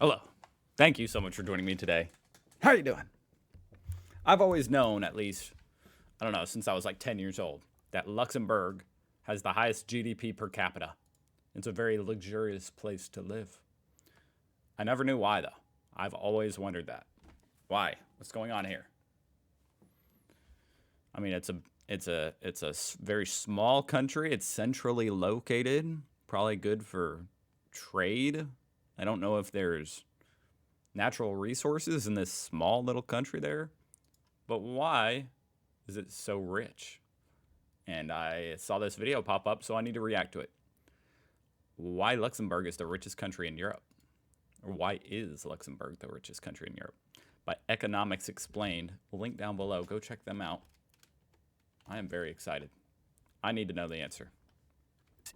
Hello. Thank you so much for joining me today. How are you doing? I've always known, at least, I don't know, since I was like 10 years old, that Luxembourg has the highest GDP per capita. It's a very luxurious place to live. I never knew why, though. I've always wondered that. Why? What's going on here? I mean, it's a very small country. It's centrally located, probably good for trade. I don't know if there's natural resources in this small little country there, but why is it so rich? And I saw this video pop up, so I need to react to it. Why Luxembourg is the richest country in Europe? Or why is Luxembourg the richest country in Europe? By Economics Explained. Link down below. Go check them out. I am very excited. I need to know the answer.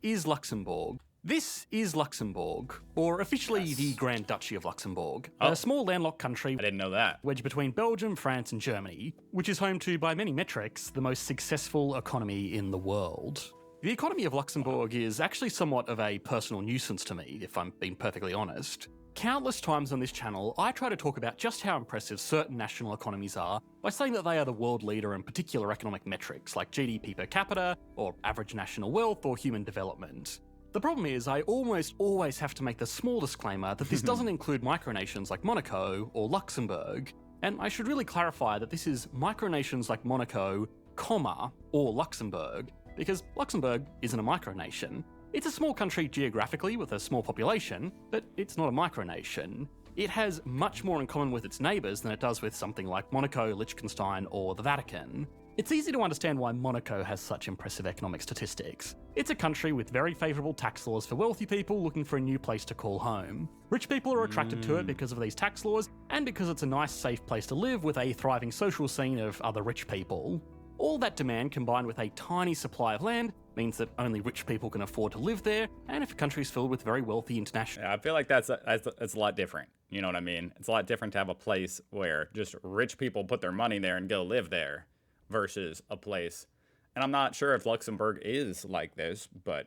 Is Luxembourg. This is Luxembourg, or officially the Grand Duchy of Luxembourg, a small landlocked country I didn't know that. wedged between Belgium, France and Germany, which is home to, by many metrics, the most successful economy in the world. The economy of Luxembourg is actually somewhat of a personal nuisance to me, if I'm being perfectly honest. Countless times on this channel, I try to talk about just how impressive certain national economies are by saying that they are the world leader in particular economic metrics like GDP per capita, or average national wealth, or human development. The problem is, I almost always have to make the small disclaimer that this doesn't include micronations like Monaco or Luxembourg, and I should really clarify that this is micronations like Monaco, comma, or Luxembourg, because Luxembourg isn't a micronation. It's a small country geographically with a small population, but it's not a micronation. It has much more in common with its neighbours than it does with something like Monaco, Liechtenstein, or the Vatican. It's easy to understand why Monaco has such impressive economic statistics. It's a country with very favourable tax laws for wealthy people looking for a new place to call home. Rich people are attracted to it because of these tax laws, and because it's a nice, safe place to live with a thriving social scene of other rich people. All that demand combined with a tiny supply of land means that only rich people can afford to live there, and if a country is filled with very wealthy international... Yeah, I feel like that's a lot different. You know what I mean? It's a lot different to have a place where just rich people put their money there and go live there versus a place. And I'm not sure if Luxembourg is like this, but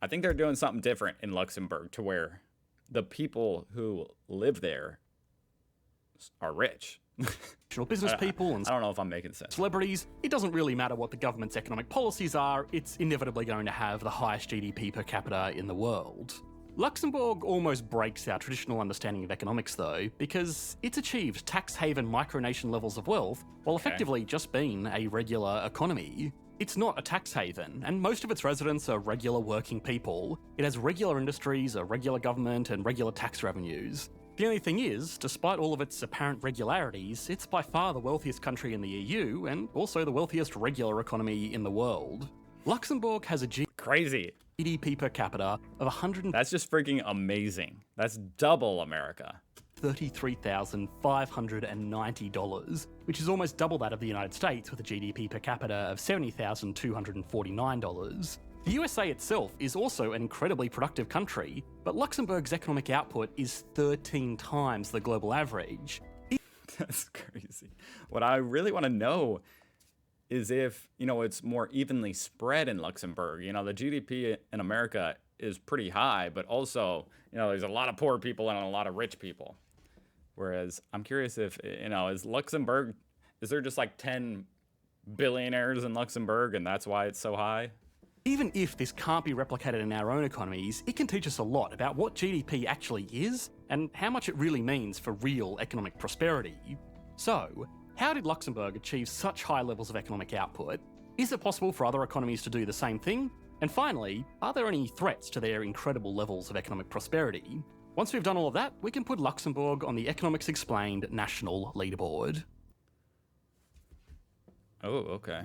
I think they're doing something different in Luxembourg to where the people who live there are rich. business people and I don't know if I'm making sense. celebrities. It doesn't really matter what the government's economic policies are, it's inevitably going to have the highest GDP per capita in the world. Luxembourg almost breaks our traditional understanding of economics though, because it's achieved tax haven micronation levels of wealth while effectively just being a regular economy. It's not a tax haven, and most of its residents are regular working people. It has regular industries, a regular government, and regular tax revenues. The only thing is, despite all of its apparent regularities, it's by far the wealthiest country in the EU, and also the wealthiest regular economy in the world. Luxembourg has a Crazy. GDP per capita of That's just freaking amazing. That's double America. $133,590, which is almost double that of the United States with a GDP per capita of $70,249. The USA itself is also an incredibly productive country, but Luxembourg's economic output is 13 times the global average. That's crazy. What I really want to know is if, it's more evenly spread in Luxembourg. The GDP in America is pretty high, but also, there's a lot of poor people and a lot of rich people. Whereas I'm curious if, is Luxembourg, is there just like 10 billionaires in Luxembourg and that's why it's so high? Even if this can't be replicated in our own economies, it can teach us a lot about what GDP actually is and how much it really means for real economic prosperity. So, how did Luxembourg achieve such high levels of economic output? Is it possible for other economies to do the same thing? And finally, are there any threats to their incredible levels of economic prosperity? Once we've done all of that, we can put Luxembourg on the Economics Explained national leaderboard. Oh, okay.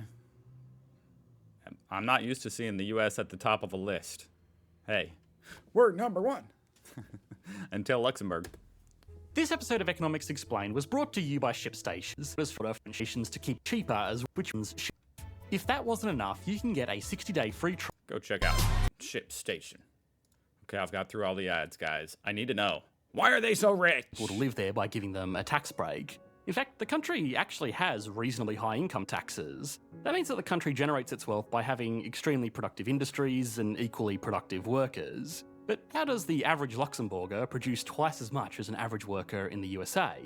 I'm not used to seeing the US at the top of a list. Hey, we're number one. Until Luxembourg. This episode of Economics Explained was brought to you by ShipStations, as for stations to keep cheaper as which ones ship. If that wasn't enough, you can get a 60-day free trial. Go check out ShipStation. Okay, I've got through all the ads, guys. I need to know, why are they so rich? To live there by giving them a tax break. In fact, the country actually has reasonably high income taxes. That means that the country generates its wealth by having extremely productive industries and equally productive workers. But how does the average Luxembourger produce twice as much as an average worker in the USA?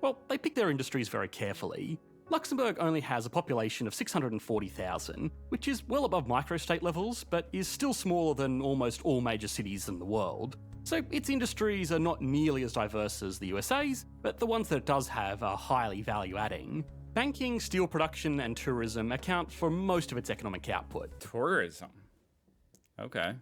Well, they pick their industries very carefully. Luxembourg only has a population of 640,000, which is well above microstate levels, but is still smaller than almost all major cities in the world. So its industries are not nearly as diverse as the USA's, but the ones that it does have are highly value-adding. Banking, steel production, and tourism account for most of its economic output. Tourism. Okay.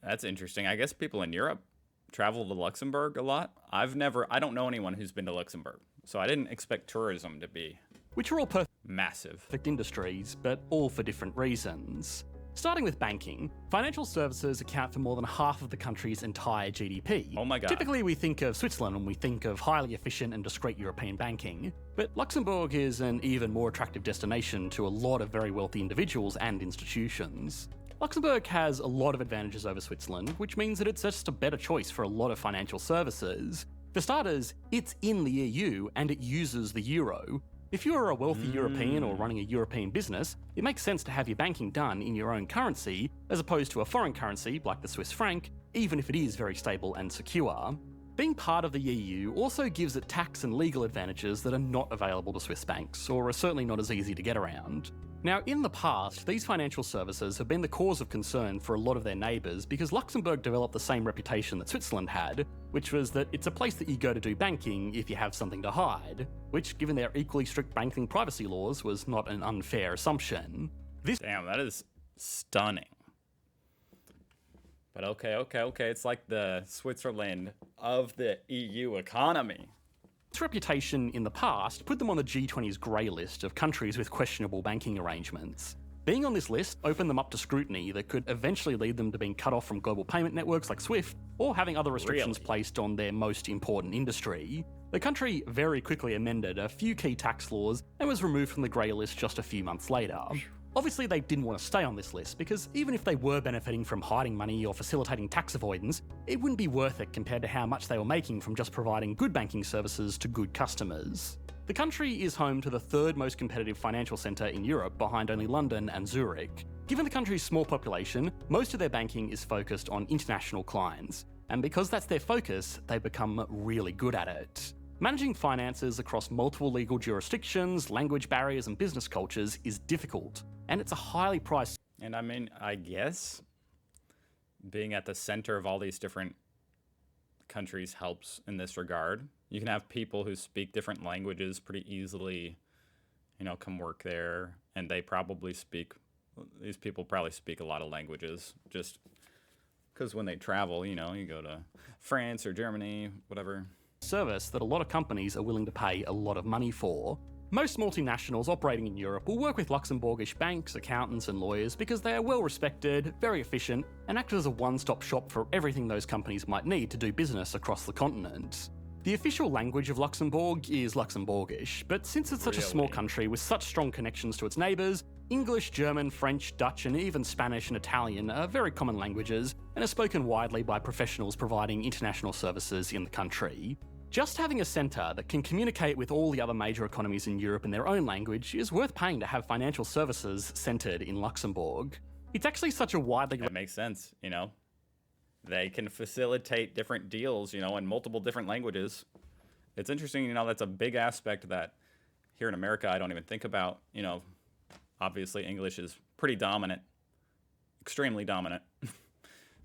That's interesting. I guess people in Europe travel to Luxembourg a lot. I don't know anyone who's been to Luxembourg, so I didn't expect tourism to be Which are all massive. perfect industries, but all for different reasons. Starting with banking, financial services account for more than half of the country's entire GDP. Oh my God. Typically we think of Switzerland when we think of highly efficient and discreet European banking, but Luxembourg is an even more attractive destination to a lot of very wealthy individuals and institutions. Luxembourg has a lot of advantages over Switzerland, which means that it's just a better choice for a lot of financial services. For starters, it's in the EU and it uses the euro. If you're a wealthy European or running a European business, it makes sense to have your banking done in your own currency, as opposed to a foreign currency like the Swiss franc, even if it is very stable and secure. Being part of the EU also gives it tax and legal advantages that are not available to Swiss banks, or are certainly not as easy to get around. Now, in the past, these financial services have been the cause of concern for a lot of their neighbours because Luxembourg developed the same reputation that Switzerland had, which was that it's a place that you go to do banking if you have something to hide, which, given their equally strict banking privacy laws, was not an unfair assumption. Damn, that is stunning. But okay. It's like the Switzerland of the EU economy. Its reputation in the past put them on the G20's grey list of countries with questionable banking arrangements. Being on this list opened them up to scrutiny that could eventually lead them to being cut off from global payment networks like SWIFT, or having other restrictions placed on their most important industry. The country very quickly amended a few key tax laws and was removed from the grey list just a few months later. Obviously, they didn't want to stay on this list because even if they were benefiting from hiding money or facilitating tax avoidance, it wouldn't be worth it compared to how much they were making from just providing good banking services to good customers. The country is home to the third most competitive financial centre in Europe, behind only London and Zurich. Given the country's small population, most of their banking is focused on international clients, and because that's their focus, they become really good at it. Managing finances across multiple legal jurisdictions, language barriers, and business cultures is difficult, and it's a highly priced. And I mean, I guess being at the center of all these different countries helps in this regard. You can have people who speak different languages pretty easily, come work there, and these people probably speak a lot of languages just because when they travel, you go to France or Germany, whatever. Service that a lot of companies are willing to pay a lot of money for. Most multinationals operating in Europe will work with Luxembourgish banks, accountants, and lawyers because they are well respected, very efficient, and act as a one-stop shop for everything those companies might need to do business across the continent. The official language of Luxembourg is Luxembourgish, but since it's such a small country with such strong connections to its neighbours, English, German, French, Dutch, and even Spanish and Italian are very common languages and are spoken widely by professionals providing international services in the country. Just having a centre that can communicate with all the other major economies in Europe in their own language is worth paying to have financial services centred in Luxembourg. It's actually such a widely... That makes sense, They can facilitate different deals, in multiple different languages. It's interesting, that's a big aspect that here in America I don't even think about. Obviously English is pretty dominant, extremely dominant.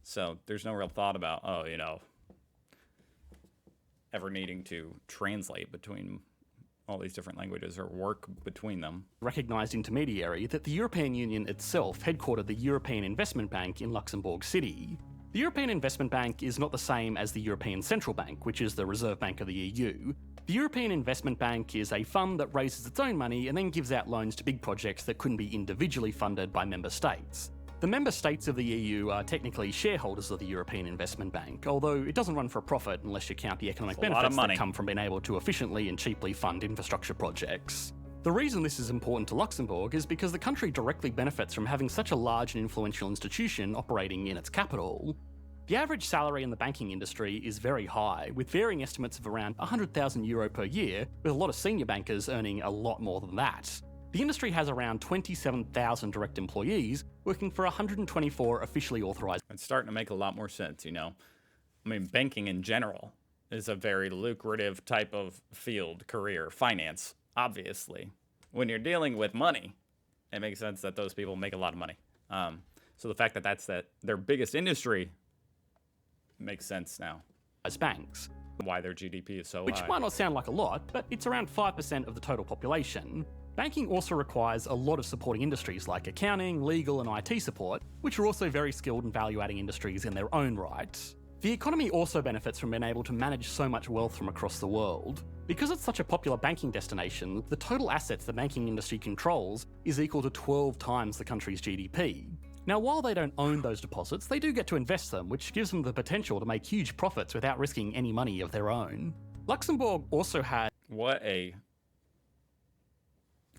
So there's no real thought about, ever needing to translate between all these different languages or work between them. Recognised intermediary that the European Union itself headquartered the European Investment Bank in Luxembourg City. The European Investment Bank is not the same as the European Central Bank, which is the Reserve Bank of the EU. The European Investment Bank is a fund that raises its own money and then gives out loans to big projects that couldn't be individually funded by member states. The member states of the EU are technically shareholders of the European Investment Bank, although it doesn't run for a profit unless you count the economic benefits that come from being able to efficiently and cheaply fund infrastructure projects. The reason this is important to Luxembourg is because the country directly benefits from having such a large and influential institution operating in its capital. The average salary in the banking industry is very high, with varying estimates of around €100,000 per year, with a lot of senior bankers earning a lot more than that. The industry has around 27,000 direct employees, working for 124 officially authorized. It's starting to make a lot more sense, you know? I mean, banking in general is a very lucrative type of field, career, finance, obviously. When you're dealing with money, it makes sense that those people make a lot of money. So the fact that that's their biggest industry makes sense now. As banks. Why their GDP is so Which high. might not sound like a lot, but it's around 5% of the total population. Banking also requires a lot of supporting industries like accounting, legal, and IT support, which are also very skilled and value-adding industries in their own right. The economy also benefits from being able to manage so much wealth from across the world. Because it's such a popular banking destination, the total assets the banking industry controls is equal to 12 times the country's GDP. Now, while they don't own those deposits, they do get to invest them, which gives them the potential to make huge profits without risking any money of their own. Luxembourg also had...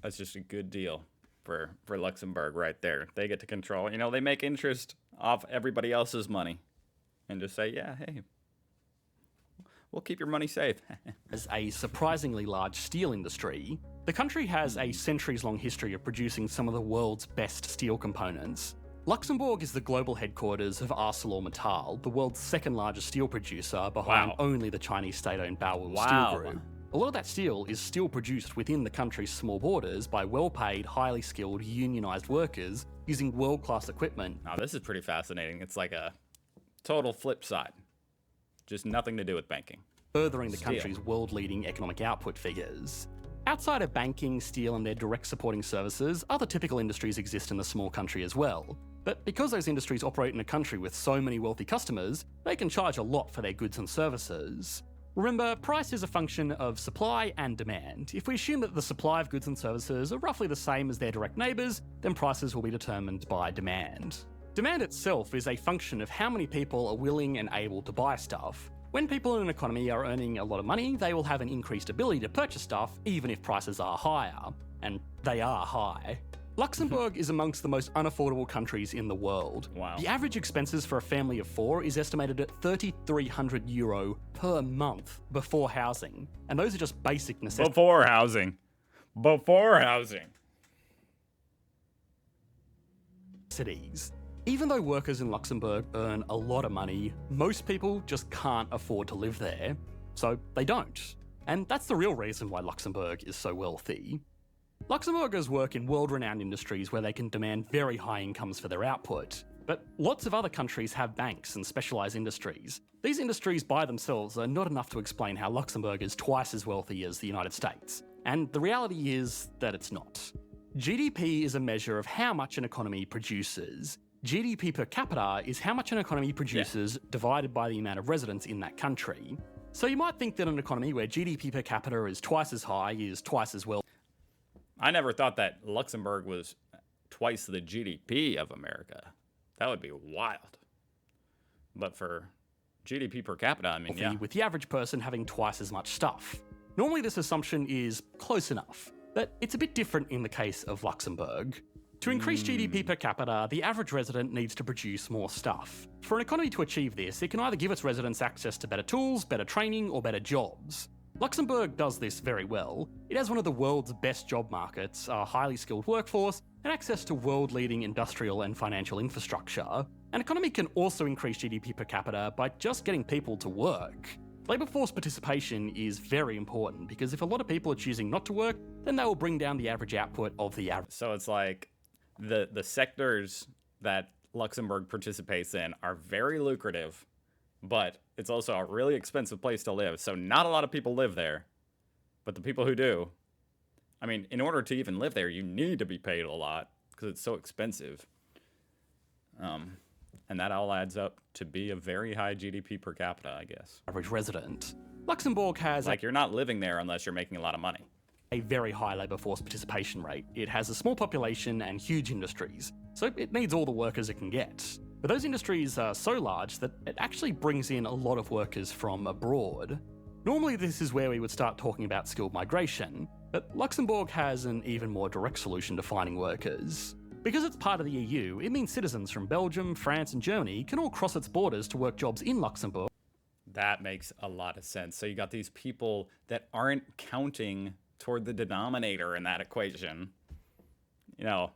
That's just a good deal for Luxembourg right there. They get to control, you know, they make interest off everybody else's money. And just say, yeah, hey, we'll keep your money safe. As a surprisingly large steel industry, the country has a centuries-long history of producing some of the world's best steel components. Luxembourg is the global headquarters of ArcelorMittal, the world's second largest steel producer, behind only the Chinese state-owned Baowu Steel Group. A lot of that steel is still produced within the country's small borders by well-paid, highly skilled, unionised workers using world-class equipment. Now, this is pretty fascinating. It's like a total flip side. Just nothing to do with banking. Furthering the country's world-leading economic output figures. Outside of banking, steel, and their direct supporting services, other typical industries exist in the small country as well. But because those industries operate in a country with so many wealthy customers, they can charge a lot for their goods and services. Remember, price is a function of supply and demand. If we assume that the supply of goods and services are roughly the same as their direct neighbours, then prices will be determined by demand. Demand itself is a function of how many people are willing and able to buy stuff. When people in an economy are earning a lot of money, they will have an increased ability to purchase stuff, even if prices are higher. And they are high. Luxembourg is amongst the most unaffordable countries in the world. Wow. The average expenses for a family of 4 is estimated at €3,300 per month before housing. And those are just basic necessities. Before housing. Even though workers in Luxembourg earn a lot of money, most people just can't afford to live there, so they don't. And that's the real reason why Luxembourg is so wealthy. Luxembourgers work in world-renowned industries where they can demand very high incomes for their output. But lots of other countries have banks and specialised industries. These industries by themselves are not enough to explain how Luxembourg is twice as wealthy as the United States. And the reality is that it's not. GDP is a measure of how much an economy produces. GDP per capita is how much an economy produces divided by the amount of residents in that country. So you might think that an economy where GDP per capita is twice as high is twice as well. I never thought that Luxembourg was twice the GDP of America. That would be wild. But for GDP per capita, I mean, yeah. With the average person having twice as much stuff. Normally this assumption is close enough, but it's a bit different in the case of Luxembourg. To increase GDP per capita, the average resident needs to produce more stuff. For an economy to achieve this, it can either give its residents access to better tools, better training, or better jobs. Luxembourg does this very well. It has one of the world's best job markets, a highly skilled workforce, and access to world-leading industrial and financial infrastructure. An economy can also increase GDP per capita by just getting people to work. Labour force participation is very important because if a lot of people are choosing not to work, then they will bring down the average output of the average. So it's like the sectors that Luxembourg participates in are very lucrative, but it's also a really expensive place to live. So not a lot of people live there, but the people who do, I mean, in order to even live there, you need to be paid a lot because it's so expensive. And that all adds up to be a very high GDP per capita, I guess. Average resident. Luxembourg has like you're not living there unless you're making a lot of money. A very high labour force participation rate. It has a small population and huge industries, so it needs all the workers it can get. But those industries are so large that it actually brings in a lot of workers from abroad. Normally this is where we would start talking about skilled migration, but Luxembourg has an even more direct solution to finding workers. Because it's part of the EU, it means citizens from Belgium, France and Germany can all cross its borders to work jobs in Luxembourg. That makes a lot of sense. So you got these people that aren't counting toward the denominator in that equation. You know,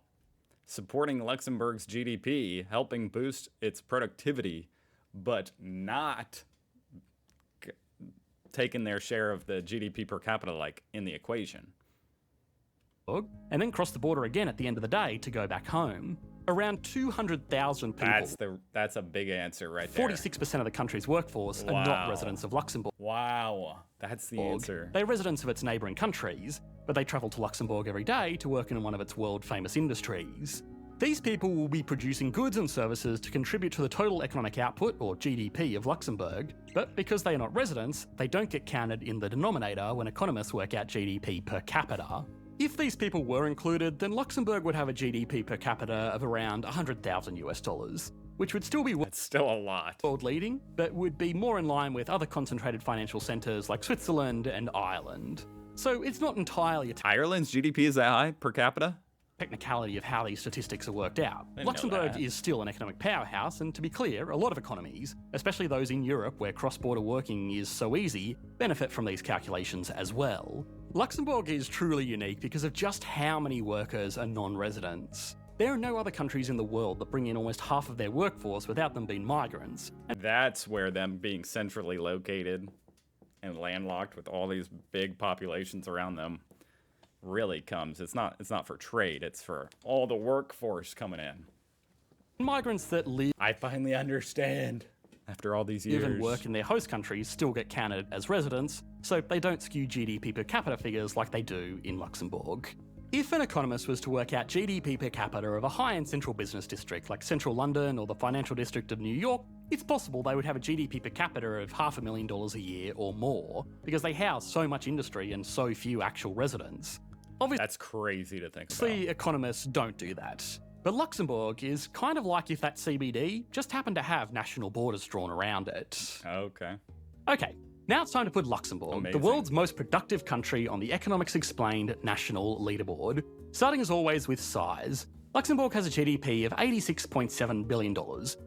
supporting Luxembourg's GDP, helping boost its productivity, but not taking their share of the GDP per capita, like, in the equation. And then cross the border again at the end of the day to go back home. Around 200,000 people. That's a big answer right there. 46% of the country's workforce are not residents of Luxembourg. Wow, that's the answer. They're residents of its neighbouring countries, but they travel to Luxembourg every day to work in one of its world-famous industries. These people will be producing goods and services to contribute to the total economic output, or GDP, of Luxembourg, but because they are not residents, they don't get counted in the denominator when economists work out GDP per capita. If these people were included, then Luxembourg would have a GDP per capita of around $100,000, which would still be That's still a lot. world leading, but would be more in line with other concentrated financial centres like Switzerland and Ireland. So it's not entirely a Ireland's GDP is that high per capita? technicality of how these statistics are worked out. know Luxembourg that. is still an economic powerhouse, and to be clear, a lot of economies, especially those in Europe where cross-border working is so easy, benefit from these calculations as well. Luxembourg is truly unique because of just how many workers are non-residents. There are no other countries in the world that bring in almost half of their workforce without them being migrants. That's where them being centrally located and landlocked with all these big populations around them really comes. It's not for trade, it's for all the workforce coming in. Migrants that live I finally understand after all these years. and work in their host countries still get counted as residents, so they don't skew GDP per capita figures like they do in Luxembourg. If an economist was to work out GDP per capita of a high-end central business district like central London or the financial district of New York, it's possible they would have a GDP per capita of $500,000 a year or more, because they house so much industry and so few actual residents. That's crazy to think about. Obviously, economists don't do that. But Luxembourg is kind of like if that CBD just happened to have national borders drawn around it. Okay. Okay, now it's time to put Luxembourg, Amazing. the world's most productive country, on the Economics Explained national leaderboard. Starting as always with size, Luxembourg has a GDP of $86.7 billion,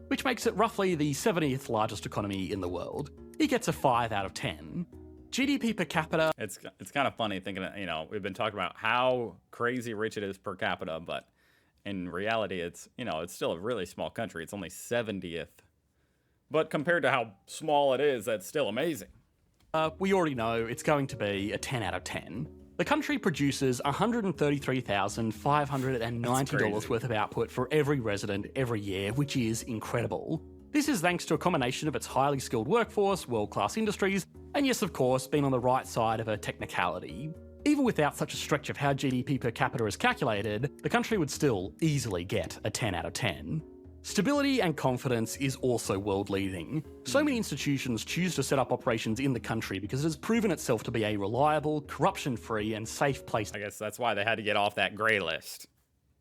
which makes it roughly the 70th largest economy in the world. It gets a 5 out of 10. GDP per capita. It's kind of funny thinking, we've been talking about how crazy rich it is per capita, but in reality, it's still a really small country. It's only 70th. But compared to how small it is, that's still amazing. We already know it's going to be a 10 out of 10. The country produces $133,590 worth of output for every resident every year, which is incredible. This is thanks to a combination of its highly skilled workforce, world-class industries, and yes, of course, being on the right side of a technicality. Even without such a stretch of how GDP per capita is calculated, the country would still easily get a 10 out of 10. Stability and confidence is also world-leading. So many institutions choose to set up operations in the country because it has proven itself to be a reliable, corruption-free, and safe place I guess that's why they had to get off that gray list.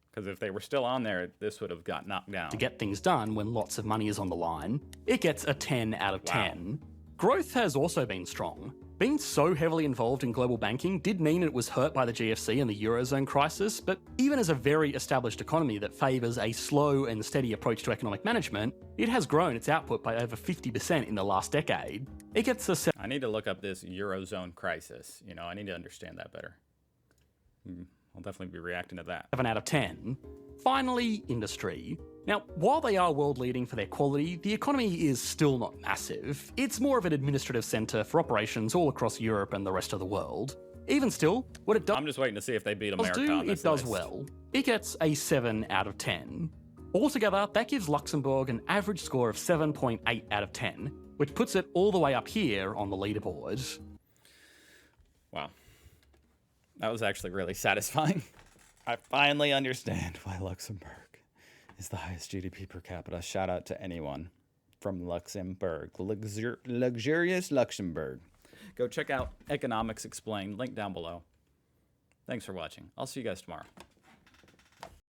Because if they were still on there, this would have got knocked down. to get things done when lots of money is on the line. It gets a 10 out of 10. Growth has also been strong. Being so heavily involved in global banking did mean it was hurt by the GFC and the Eurozone crisis, but even as a very established economy that favours a slow and steady approach to economic management, it has grown its output by over 50% in the last decade. It gets a I need to look up this Eurozone crisis. I need to understand that better. I'll definitely be reacting to that. 7 out of 10. Finally, industry. Now, while they are world leading for their quality, the economy is still not massive. It's more of an administrative centre for operations all across Europe and the rest of the world. Even still, what it does I'm just waiting to see if they beat America on this it does list. well. It gets a 7 out of 10. Altogether, that gives Luxembourg an average score of 7.8 out of 10, which puts it all the way up here on the leaderboard. Wow. That was actually really satisfying. I finally understand why Luxembourg is the highest GDP per capita. Shout out to anyone from Luxembourg. Luxurious Luxembourg. Go check out Economics Explained, link down below. Thanks for watching. I'll see you guys tomorrow.